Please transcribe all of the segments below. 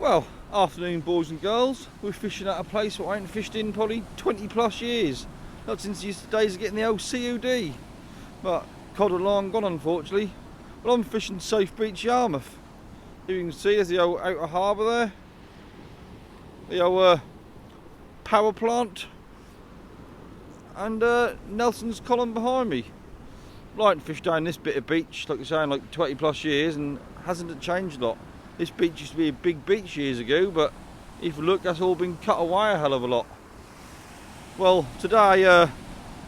Well, afternoon boys and girls. We're fishing at a place that I ain't fished in probably 20 plus years. Not since the days of getting the old COD. But cod are long gone unfortunately. Well, I'm fishing Safe Beach, Yarmouth. Here you can see there's the old outer harbour there. The old power plant. And Nelson's column behind me. I haven't fished down this bit of beach, like I say, in like 20 plus years, and hasn't changed a lot. This beach used to be a big beach years ago, but if you look, that's all been cut away a hell of a lot. Well, today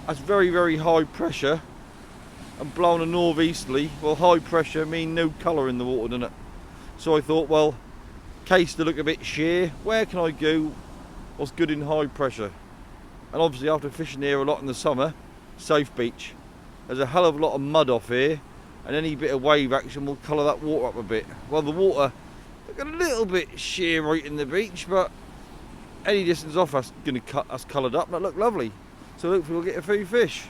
that's very, very high pressure and blowing a northeasterly. Well, high pressure means no colour in the water, doesn't it? So I thought, well, in case they look a bit sheer, where can I go what's good in high pressure? And obviously after fishing here a lot in the summer, Safe Beach. There's a hell of a lot of mud off here, and any bit of wave action will colour that water up a bit. Well, the water look a little bit sheer right in the beach, but any distance off that's going to cut us coloured up, and that look lovely. So hopefully we'll get a few fish.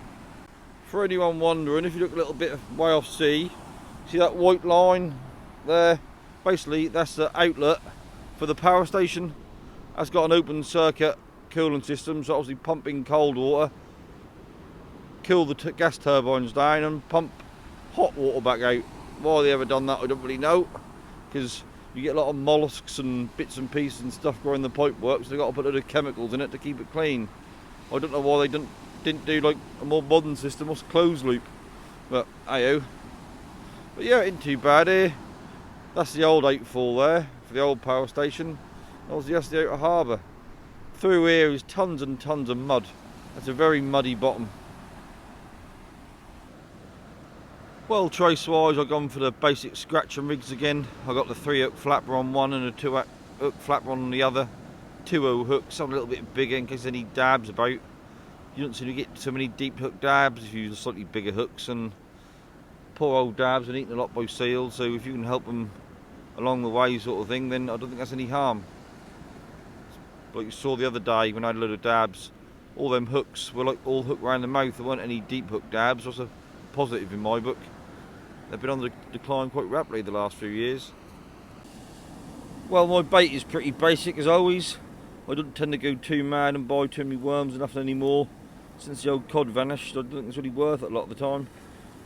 For anyone wondering, if you look a little bit way off sea, see that white line there? Basically that's the outlet for the power station. That's got an open circuit cooling system, so obviously pumping cold water, cool the gas turbines down and pump hot water back out. Why they ever done that I don't really know, because you get a lot of mollusks and bits and pieces and stuff growing the pipe work, so they've got to put a lot of chemicals in it to keep it clean. I don't know why they didn't do like a more modern system, what's a closed loop, but ayo. But yeah, it ain't too bad here. That's the old outfall there for the old power station. Obviously that's the outer harbour. Through here is tons and tons of mud. That's a very muddy bottom. Well, trace wise I've gone for the basic scratcher rigs again. I've got the 3-hook flapper on one and a 2-hook flapper on the other. 2-0 hooks, some a little bit bigger in case any dabs about. You don't seem to get so many deep hook dabs if you use slightly bigger hooks, and poor old dabs are eaten a lot by seals, so if you can help them along the way sort of thing, then I don't think that's any harm. Like you saw the other day when I had a load of dabs, all them hooks were like all hooked around the mouth. There weren't any deep hook dabs. That's a positive in my book. They've been on the decline quite rapidly the last few years. Well, my bait is pretty basic as always. I don't tend to go too mad and buy too many worms and nothing anymore. Since the old cod vanished, I don't think it's really worth it a lot of the time.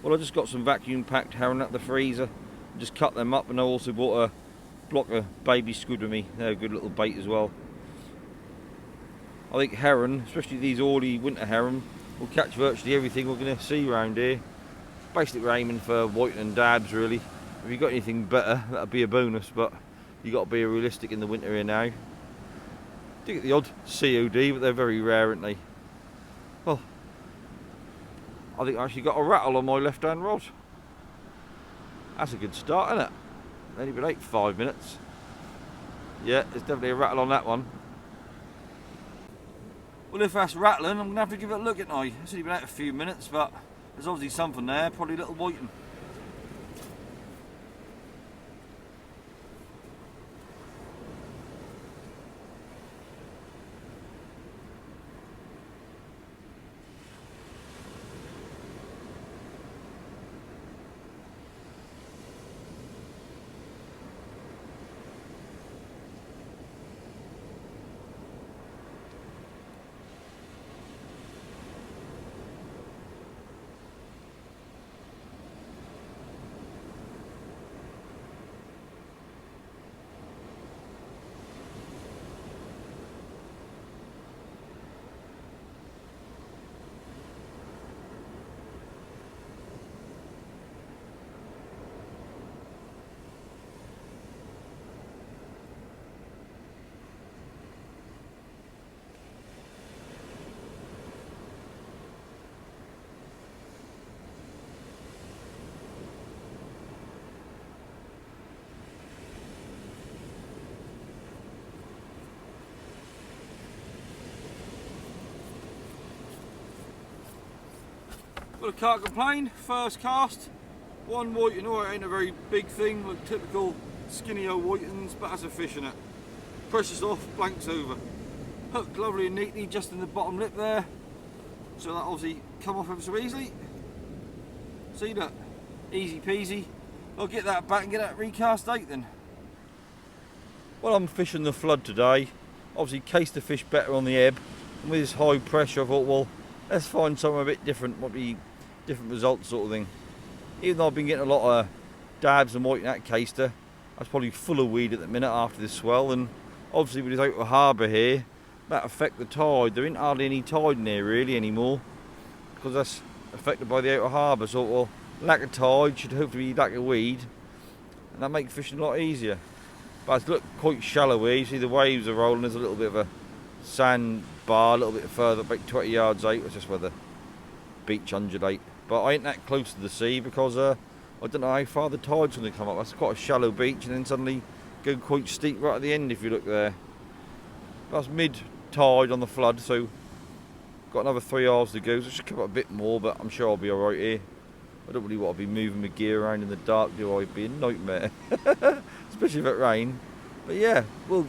Well, I just got some vacuum packed herring out of the freezer, just cut them up, and I also bought a block of baby squid with me. They're a good little bait as well. I think herring, especially these oily winter herring, will catch virtually everything we're going to see around here. Basically we're aiming for whiting and dabs really. If you've got anything better, that'd be a bonus, but you've got to be realistic in the winter here now. Do get the odd COD, but they're very rare, aren't they? Well, I think I actually got a rattle on my left hand rod. That's a good start, isn't it? Only been 5 minutes. Yeah, there's definitely a rattle on that one. Well, if that's rattling, I'm going to have to give it a look at night. It's only been out a few minutes, but there's obviously something there, probably a little whiting. Well, I can't complain. First cast, one whiting. Oh, it ain't a very big thing, like typical skinny old whitings, but has a fish in it. Pressure's off, blanks over. Hooked lovely and neatly just in the bottom lip there, so that obviously come off ever so easily. See that? Easy peasy. I'll get that back and get that recast out then. Well, I'm fishing the flood today. Obviously case the fish better on the ebb. And with this high pressure I thought, well, let's find something a bit different, what be different results sort of thing. Even though I've been getting a lot of dabs and white in that caster, that's probably full of weed at the minute after this swell, and obviously with this outer harbour here, that affect the tide. There ain't hardly any tide in there really anymore, because that's affected by the outer harbour. So, well, lack of tide should hopefully be lack of weed, and that makes fishing a lot easier. But it's look quite shallow here. You see the waves are rolling. There's a little bit of a sand bar a little bit further, about 20 yards out. It's just where the beach undulate. But I ain't that close to the sea because I don't know how far the tide's going to come up. That's quite a shallow beach, and then suddenly go quite steep right at the end if you look there. That's mid-tide on the flood, so got another 3 hours to go. So it should come up a bit more, but I'm sure I'll be alright here. I don't really want to be moving my gear around in the dark, do I? It'd be a nightmare, especially if it rain. But yeah, we'll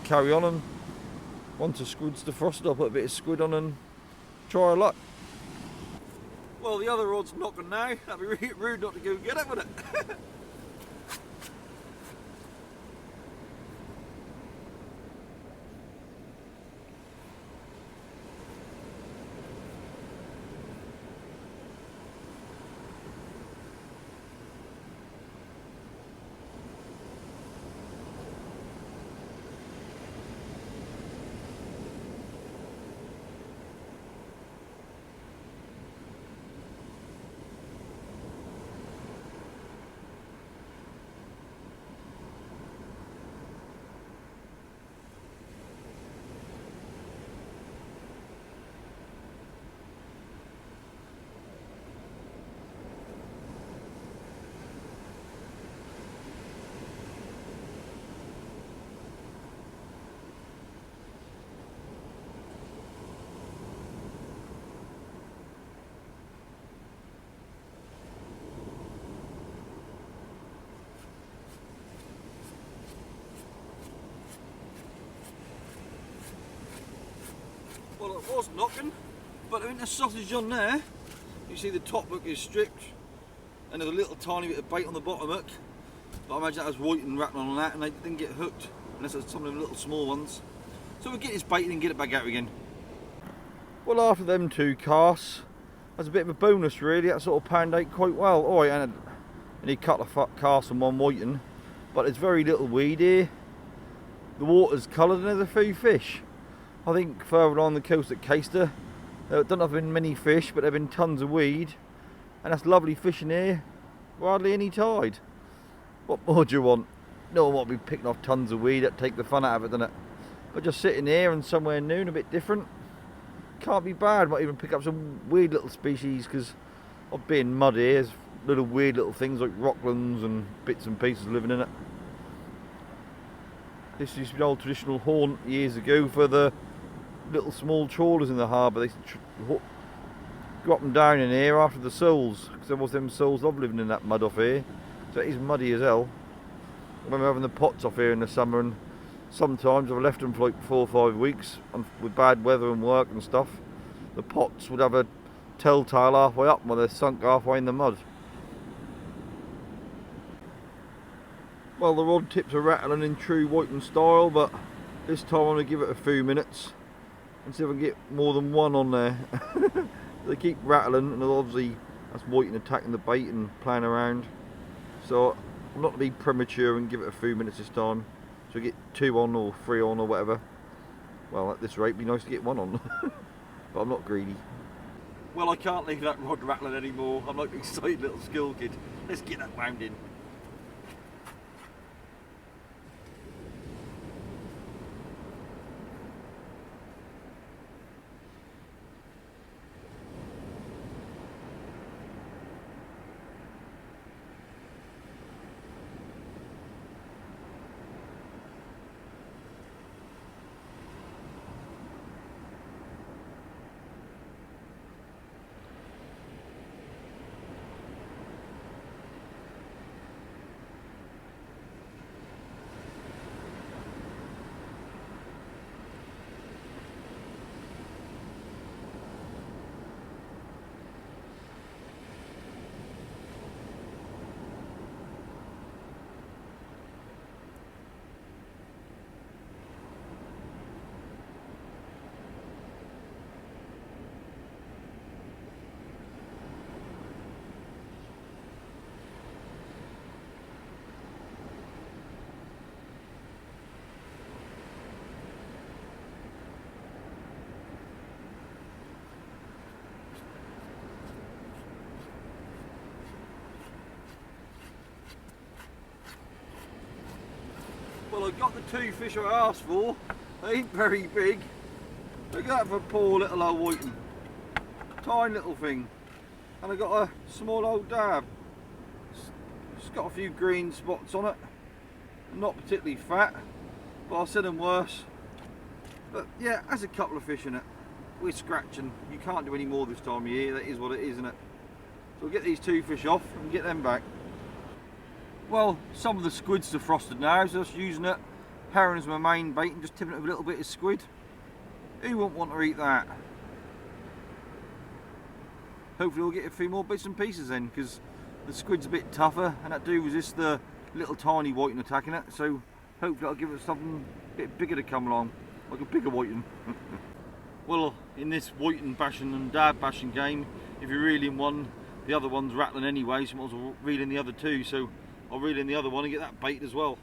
carry on, and once the squid's defrosted, I'll put a bit of squid on and try our luck. Well, the other rod's knocking now. That'd be really rude not to go and get it, wouldn't it? Well, it was knocking, but there ain't a sausage on there. You see the top hook is stripped, and there's a little tiny bit of bait on the bottom hook. But I imagine that was white and rattling on that, and they didn't get hooked, unless it's some of them little small ones. So we'll get this bait and get it back out again. Well, after them 2 casts, that's a bit of a bonus really. That sort of panned out quite well. Oh, and he cut a cast on one whiting, but there's very little weed here. The water's coloured and there's a few fish. I think further along the coast at Caister, there don't have been many fish, but there have been tons of weed, and that's lovely fishing here. Hardly any tide. What more do you want? No one won't be picking off tons of weed. That take the fun out of it, doesn't it? But just sitting here and somewhere new and a bit different, can't be bad. Might even pick up some weird little species because of being mud here. There's little weird little things like rocklands and bits and pieces living in it. This used to be an old traditional haunt years ago for the little small trawlers in the harbour. They go up and down in here after the soles, because there was them soles love living in that mud off here. So it is muddy as hell. I remember having the pots off here in the summer, and sometimes I've left them for like 4 or 5 weeks, and with bad weather and work and stuff, the pots would have a telltale halfway up while they're sunk halfway in the mud. Well, the rod tips are rattling in true whiting style, but this time I'm going to give it a few minutes and see if I can get more than one on there. They keep rattling, and obviously that's whiting attacking the bait and playing around. So I'm not to be premature and give it a few minutes this time. So get 2 on or 3 on or whatever. Well, at this rate it'd be nice to get 1 on. But I'm not greedy. Well, I can't leave that rod rattling anymore. I'm like an excited little school kid. Let's get that wound in. Well, I got the 2 fish I asked for. They ain't very big. Look at that for a poor little old whiting. Tiny little thing. And I got a small old dab. It's got a few green spots on it. Not particularly fat, but I've seen them worse. But yeah, there's a couple of fish in it. We're scratching. You can't do any more this time of year. That is what it is, isn't it? So we'll get these 2 fish off and get them back. Well, some of the squids are frosted now, so just using it. Herring as my main bait and just tipping it with a little bit of squid. Who wouldn't want to eat that? Hopefully we'll get a few more bits and pieces then, because the squid's a bit tougher and that do resist the little tiny whiting attacking it, so hopefully I'll give it something a bit bigger to come along, like a bigger whiting. Well, in this whiting bashing and dab bashing game, if you're reeling one, the other one's rattling anyway, so you might as well reel in the other 2, so I'll reel in the other one and get that bait as well.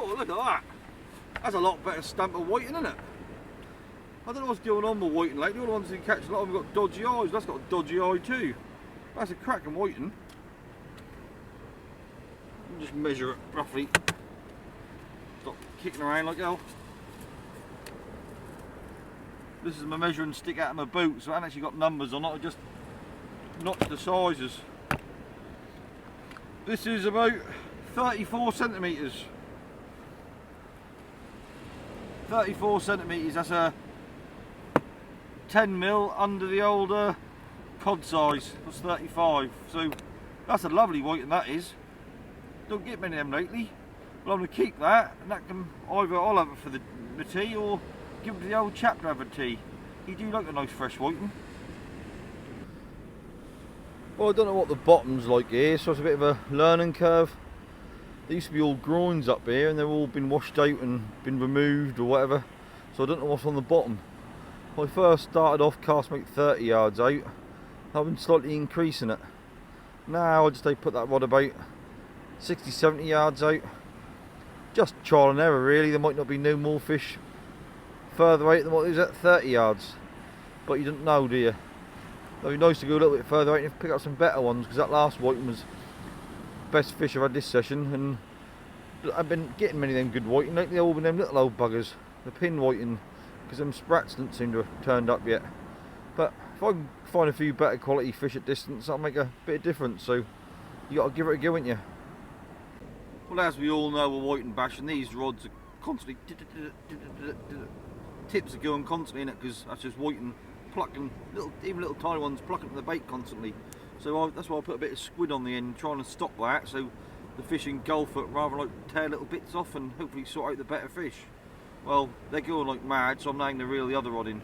Oh, look at that. That's a lot better stamp of whiting, isn't it? I don't know what's going on with whiting lately. All the ones that catch a lot of them got dodgy eyes. That's got a dodgy eye too. That's a cracking whiting. Just measure it roughly. Stop kicking around like hell. This is my measuring stick out of my boot, so I haven't actually got numbers on it. I just notched the sizes. This is about 34 centimetres. 34 centimetres, that's a 10mm under the older cod size. That's 35, so that's a lovely whiting that is. Don't get many of them lately. Well, I'm going to keep that, and that can either I'll have it for the tea or give it to the old chap to have a tea. He do like a nice fresh whiting. Well, I don't know what the bottom's like here, so it's a bit of a learning curve. There used to be all groins up here and they've all been washed out and been removed or whatever, so I don't know what's on the bottom. When I first started off casting about 30 yards out, I've been slightly increasing it. Now I just put that rod about 60-70 yards out. Just trial and error really. There might not be no more fish further out than what is at 30 yards, but you don't know, do you? It'd be nice to go a little bit further out and pick up some better ones, because that last whiting was best fish I've had this session, and I've been getting many of them good whiting lately. They've all been them little old buggers, the pin whiting, because them sprats don't seem to have turned up yet. But if I can find a few better quality fish at distance, that'll make a bit of difference, so you got to give it a go, ain't you? Well, as we all know, we're whiting bashing, these rods are constantly tips are going constantly in it, because that's just whiting plucking, even little tiny ones plucking the bait constantly. So that's why I put a bit of squid on the end, trying to stop that, so the fish engulf it rather than like tear little bits off and hopefully sort out the better fish. Well, they're going like mad, so I'm now going to reel the other rod in.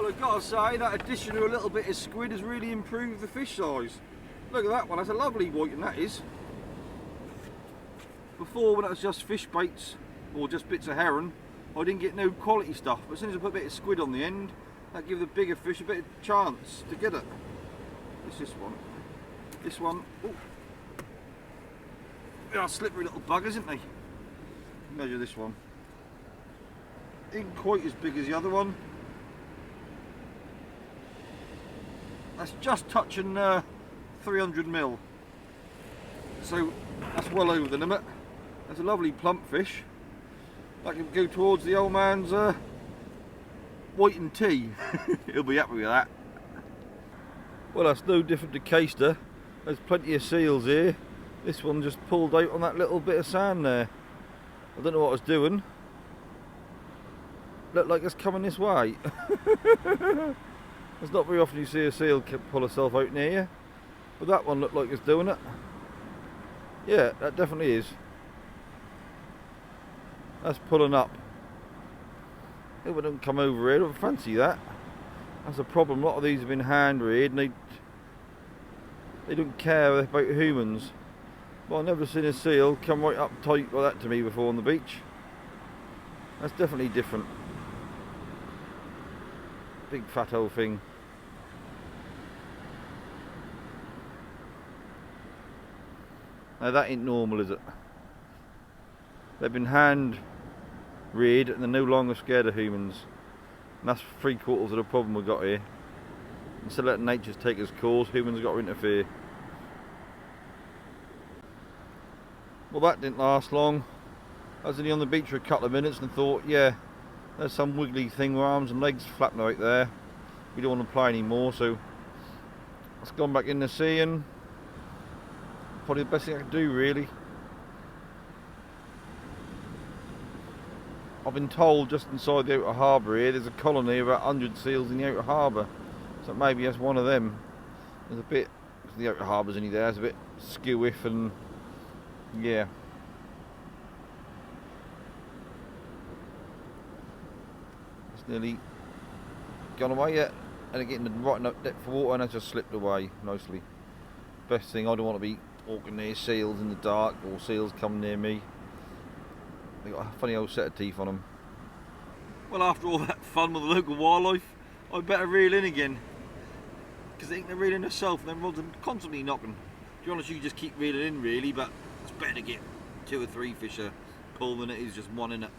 Well, I've got to say that addition to a little bit of squid has really improved the fish size. Look at that one, that's a lovely white one, that is. Before, when it was just fish baits or just bits of herring, I didn't get no quality stuff. But as soon as I put a bit of squid on the end, that gives the bigger fish a bit of chance to get it. What's this one? This one, oh, they are slippery little buggers, isn't they? Measure this one. Ain't quite as big as the other one. That's just touching 300 mil. So that's well over the limit. That's a lovely plump fish. That can go towards the old man's white and tea. He'll be happy with that. Well, that's no different to Caister. There's plenty of seals here. This one just pulled out on that little bit of sand there. I don't know what it's doing. Looked like it's coming this way. It's not very often you see a seal pull herself out near you, but that one looked like it's doing it. Yeah, that definitely is. That's pulling up. It wouldn't come over here, I don't fancy that. That's a problem. A lot of these have been hand reared and they don't care about humans. Well, I've never seen a seal come right up tight like that to me before on the beach. That's definitely different. Big fat old thing. Now that ain't normal, is it? They've been hand reared and they're no longer scared of humans. And that's 3/4 of the problem we've got here. Instead of letting nature take its course, humans got to interfere. Well, that didn't last long. I was only on the beach for a couple of minutes and thought, yeah, there's some wiggly thing with arms and legs flapping out there. We don't want to play anymore, so it's gone back in the sea, and probably the best thing I can do, really. I've been told just inside the outer harbour here there's a colony of about 100 seals in the outer harbour, so maybe that's one of them. There's a bit, the outer harbour's only there, it's a bit skew-iff, and yeah. It's nearly gone away yet, and getting the right enough depth of water, and it's just slipped away nicely. Best thing, I don't want to be walking near seals in the dark, or seals come near me. They've got a funny old set of teeth on them. Well, after all that fun with the local wildlife, I'd better reel in again. Because they think they're reeling themselves and their rods are constantly knocking. To be honest, you just keep reeling in really, but it's better to get 2 or 3 fish a pull than it is just one in it.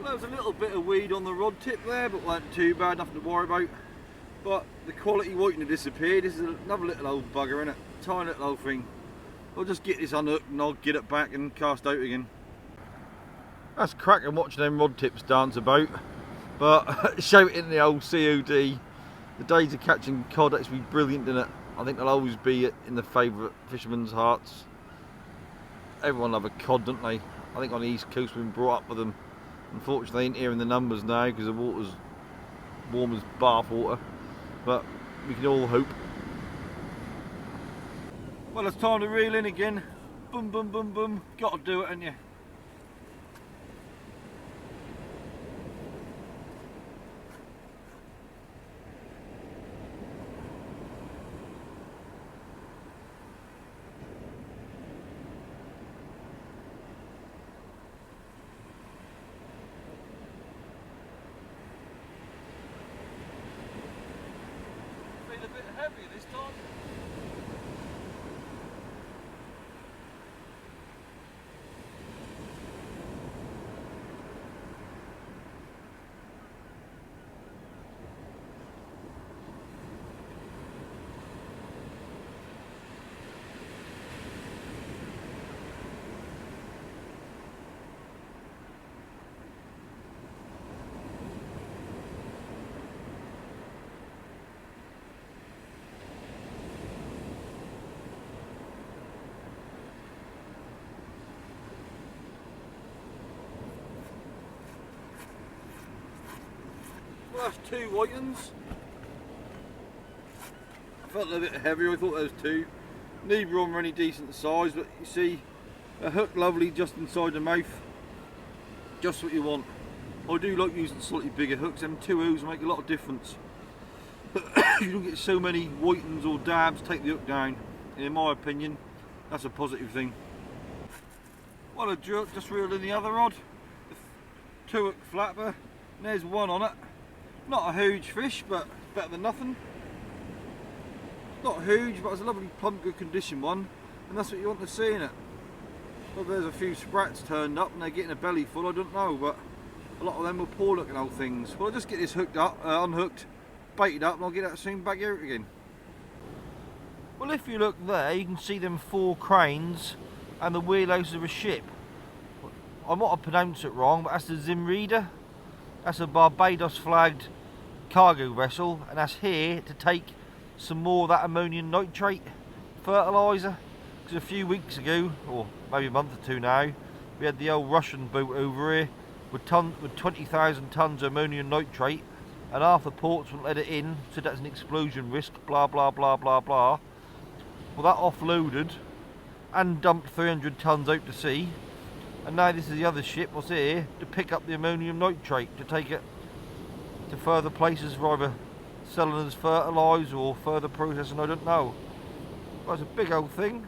There was a little bit of weed on the rod tip there, but wasn't too bad, nothing to worry about. But the quality whiting had disappeared. This is another little old bugger, innit? Tiny little old thing. I'll just get this unhooked and I'll get it back and cast out again. That's cracking watching them rod tips dance about. But shout in the old COD. The days of catching cod actually brilliant, innit? I think they'll always be in the favourite fishermen's hearts. Everyone love a cod, don't they? I think on the east coast we've been brought up with them. Unfortunately, they ain't here in the numbers now because the water's warm as bath water, but we can all hope. Well, it's time to reel in again. Boom, boom, boom, boom. Got to do it, ain't you? Been a bit heavy this time. Well, that's 2 whitens. I felt a little bit heavier, I thought there was 2. Neither of them are any decent size, but you see, a hook lovely just inside the mouth. Just what you want. I do like using slightly bigger hooks, them 2 O's make a lot of difference. You don't get so many whitens or dabs, take the hook down. In my opinion, that's a positive thing. Well, I just reeled in the other rod. The 2 hook flapper, and there's 1 on it. Not a huge fish, but better than nothing. Not huge, but it's a lovely plump, good condition one, and that's what you want to see in it. Well, there's a few sprats turned up and they're getting a belly full, I don't know, but a lot of them were poor looking old things. Well, I'll just get this hooked up, unhooked, baited up, and I'll get that soon back here again. Well, if you look there, you can see them 4 cranes and the wheelhouse of a ship. I might have pronounced it wrong, but that's the Zimrida. That's a Barbados flagged cargo vessel, and that's here to take some more of that ammonium nitrate fertiliser. Because a few weeks ago, or maybe a month or 2 now, we had the old Russian boat over here with 20,000 tonnes of ammonium nitrate, and half the ports wouldn't let it in, so that's an explosion risk, blah blah blah blah blah. Well, that offloaded and dumped 300 tonnes out to sea, and now this is the other ship what's here to pick up the ammonium nitrate to take it to further places for either selling as fertiliser or further processing, I don't know. Well, it's a big old thing,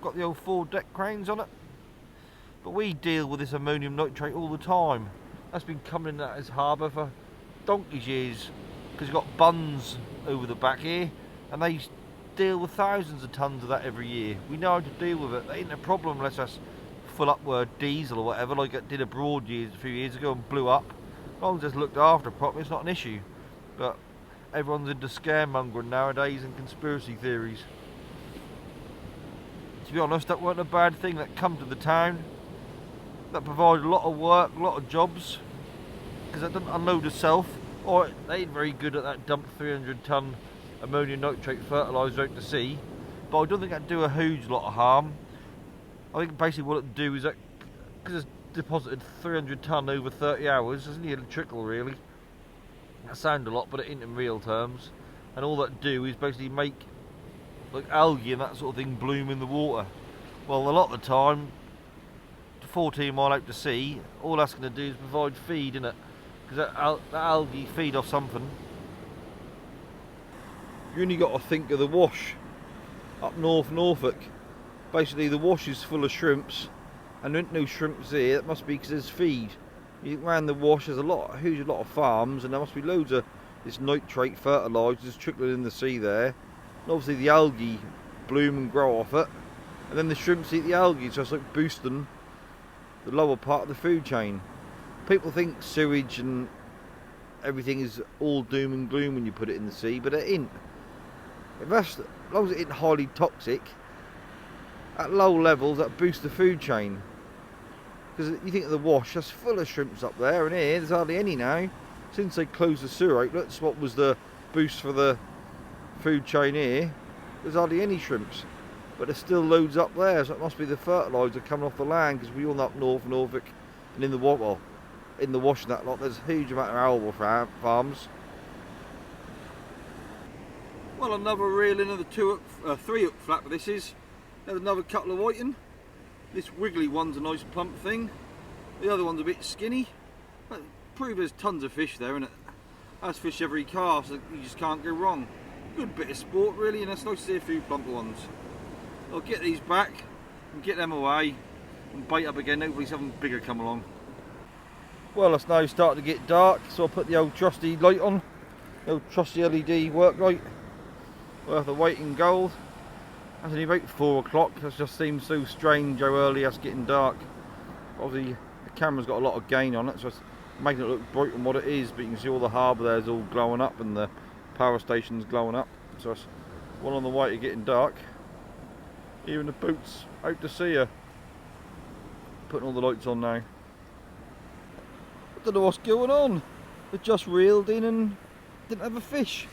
got the old 4 deck cranes on it, but we deal with this ammonium nitrate all the time. That's been coming in at this harbour for donkey's years, because you've got buns over the back here and they deal with thousands of tonnes of that every year. We know how to deal with it. That ain't a problem unless that's full up with diesel or whatever, like it did abroad a few years ago and blew up. As long as it's looked after properly, it's not an issue. But everyone's into scaremongering nowadays and conspiracy theories. To be honest, that weren't a bad thing. That come to the town, that provided a lot of work, a lot of jobs, because that doesn't unload itself. Or they ain't very good at that dump 300 tonne ammonium nitrate fertiliser out to sea, but I don't think that'd do a huge lot of harm. I think basically what it'd do is that, because it's deposited 300 tonne over 30 hours, it's only a trickle really. That sounds a lot, but it ain't in real terms. And all that do is basically make like algae and that sort of thing bloom in the water. Well, a lot of the time, 14 mile out to sea, all that's going to do is provide feed, innit? Because that algae feed off something. You only got to think of the wash up north Norfolk. Basically the wash is full of shrimps, and there ain't no shrimps here. That must be because there's feed. You around the wash there's a huge lot of farms, and there must be loads of this nitrate fertiliser just trickling in the sea there. And obviously the algae bloom and grow off it, and then the shrimps eat the algae, so it's like boosting the lower part of the food chain. People think sewage and everything is all doom and gloom when you put it in the sea, but it ain't. As long as it ain't highly toxic, at low levels that boosts the food chain. Because you think of the wash, that's full of shrimps up there, and here there's hardly any now. Since they closed the sewer outlets, what was the boost for the food chain here, there's hardly any shrimps. But there's still loads up there, so it must be the fertiliser coming off the land, because we all know up north Norfolk and in the wash and that lot, there's a huge amount of harbour farms. Well, another reel in of the 3-hook flapper this is. There's another couple of whiting. This wiggly one's a nice plump thing. The other one's a bit skinny. But prove there's tons of fish there, innit? That's fish every cast, so you just can't go wrong. Good bit of sport really, and it's nice to see a few plumper ones. I'll get these back and get them away and bait up again, hopefully something bigger come along. Well, it's now starting to get dark, so I'll put the old trusty light on. The old trusty LED work light. Worth of weight in gold. That's only about 4 o'clock. That just seems so strange how early it's getting dark. Obviously the camera's got a lot of gain on it, so it's making it look brighter than what it is, but you can see all the harbour there is all glowing up and the power station's glowing up. So it's well on the way to getting dark. Even the boat's out to sea her. Putting all the lights on now. I don't know what's going on. They just reeled in and didn't have a fish.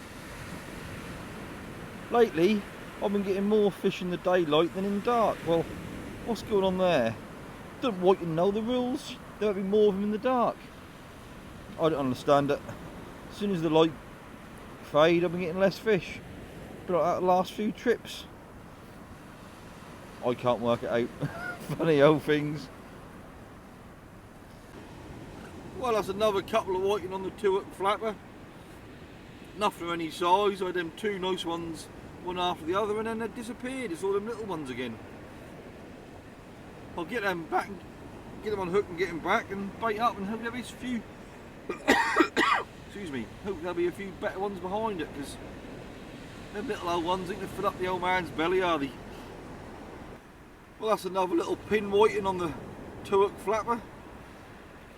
Lately, I've been getting more fish in the daylight than in dark. Well, what's going on there? Don't whiten know the rules. There'll be more of them in the dark. I don't understand it. As soon as the light fade, I've been getting less fish. But like that the last few trips, I can't work it out. Funny old things. Well, that's another couple of whiting on the 2-hook flapper. Nothing of any size. I had them 2 nice ones, one after the other, and then they disappeared. It's all them little ones again. I'll get them back, and get them on hook and get them back and bait up, and hope there'll be a few excuse me, hope there'll be a few better ones behind it, because them little old ones ain't gonna fill up the old man's belly, are they? Well, that's another little pin whiting on the 2-hook flapper.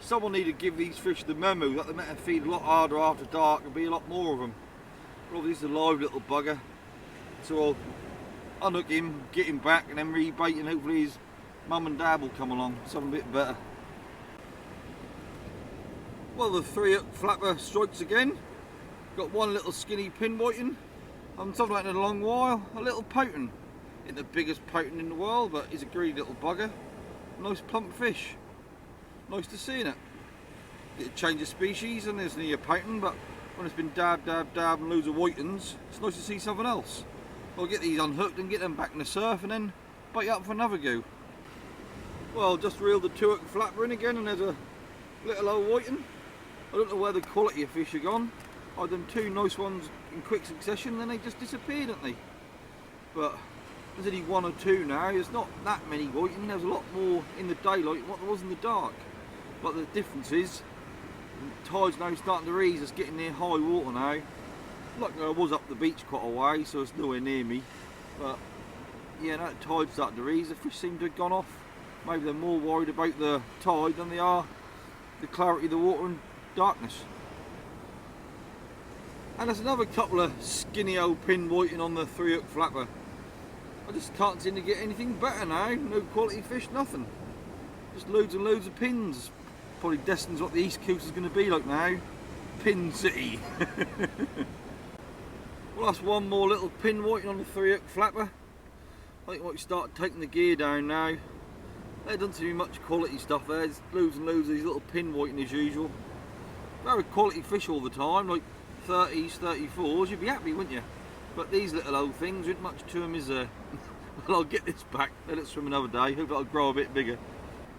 Someone need to give these fish the memo that they meant to feed a lot harder after dark and be a lot more of them. Well, this is a live little bugger, so I'll unhook him, get him back, and then rebait, and hopefully his mum and dad will come along, something a bit better. Well, the 3-hook flapper strikes again. Got one little skinny pin whiting. I haven't done that in a long while. A little potent. Ain't the biggest potent in the world, but he's a greedy little bugger. Nice plump fish. Nice to see, innit? Get a change of species, and there's near a potent, but when it's been dab, dab, dab and loads of whitings, it's nice to see something else. I'll get these unhooked and get them back in the surf and then bait up for another go. Well, just reeled the 2-hook flapper in again, and there's a little old whiting. I don't know where the quality of fish are gone. I had them 2 nice ones in quick succession, and then they just disappeared, didn't they? But there's only 1 or 2 now. There's not that many whiting. There's a lot more in the daylight than what there was in the dark. But the difference is, the tide's now starting to ease. It's getting near high water now. Luckily I was up the beach quite a way, so it's nowhere near me. But yeah, now the tide's starting to ease. The fish seem to have gone off. Maybe they're more worried about the tide than they are the clarity of the water and darkness. And there's another couple of skinny old pin whiting on the 3-hook flapper. I just can't seem to get anything better now. No quality fish, nothing. Just loads and loads of pins. Probably destined what the East Coast is going to be like now. Pin City. Well, that's one more little pin whiting on the 3-hook flapper. I think I might start taking the gear down now. There doesn't seem to be much quality stuff there. There's loads and loads of these little pin whiting as usual. Very quality fish all the time, like 30s, 34s, you'd be happy, wouldn't you? But these little old things, ain't much to them, is there? Well, I'll get this back, let it swim another day, hope it'll grow a bit bigger.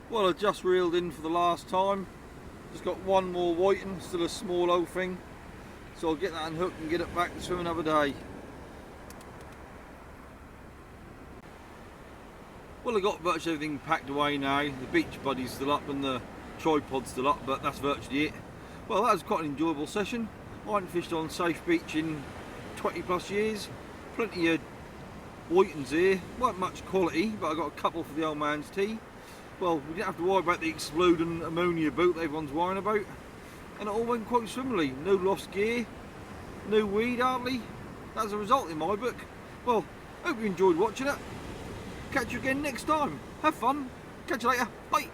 Well, I just reeled in for the last time. Just got one more whiting, still a small old thing. So I'll get that unhooked and get it back to swim another day. Well, I've got virtually everything packed away now. The beach buddy's still up and the tripod's still up, but that's virtually it. Well, that was quite an enjoyable session. I haven't fished on Safe Beach in 20 plus years. Plenty of whitings here. Weren't much quality, but I got a couple for the old man's tea. Well, we didn't have to worry about the exploding ammonia boat that everyone's worrying about. And it all went quite swimmingly. No lost gear, no weed hardly. That's a result in my book. Well, hope you enjoyed watching it. Catch you again next time. Have fun. Catch you later. Bye.